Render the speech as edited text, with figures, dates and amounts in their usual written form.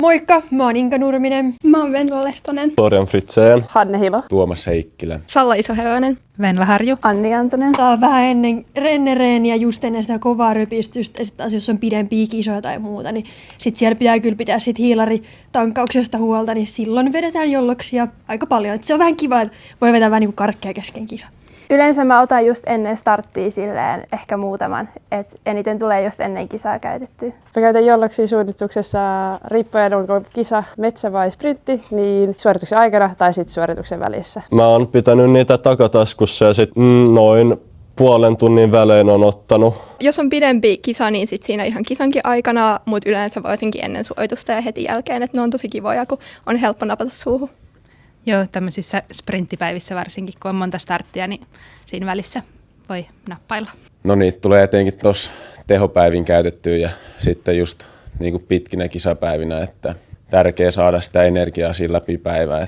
Moikka, mä oon Inka Nurminen. Mä oon Venla Lehtonen. Florian Fritzén. Hanne Hilo. Tuomas Heikkilä. Salla Isohevonen. Venla Harju. Anni Antonen. Tää on vähän ennen reeniä just ennen sitä kovaa rypistystä. Ja sit taas jos on pidempiä kisoja tai muuta, niin sit siellä pitää kyllä pitää sit hiilaritankkauksesta huolta, niin silloin vedetään jolloksia aika paljon. Et se on vähän kiva, että voi vetää vähän niin kuin karkkeja kesken kisa. Yleensä mä otan just ennen starttia silleen ehkä muutaman, että eniten tulee just ennen kisaa käytettyä. Mä käytän jollakin suorituksessa riippuen onko kisa, metsä vai sprintti, niin suorituksen aikana tai sitten suorituksen välissä. Mä oon pitänyt niitä takataskussa ja sit noin puolen tunnin välein on ottanut. Jos on pidempi kisa, niin sit siinä ihan kisankin aikana, mutta yleensä varsinkin ennen suoritusta ja heti jälkeen, että ne on tosi kivoja, kun on helppo napata suuhun. Joo, tämmöisissä sprinttipäivissä varsinkin, kun on monta starttia, niin siinä välissä voi nappailla. No niitä tulee etenkin tuossa tehopäivin käytettyä ja sitten just niin kuin pitkinä kisapäivinä, että tärkeää saada sitä energiaa siinä läpi päivää.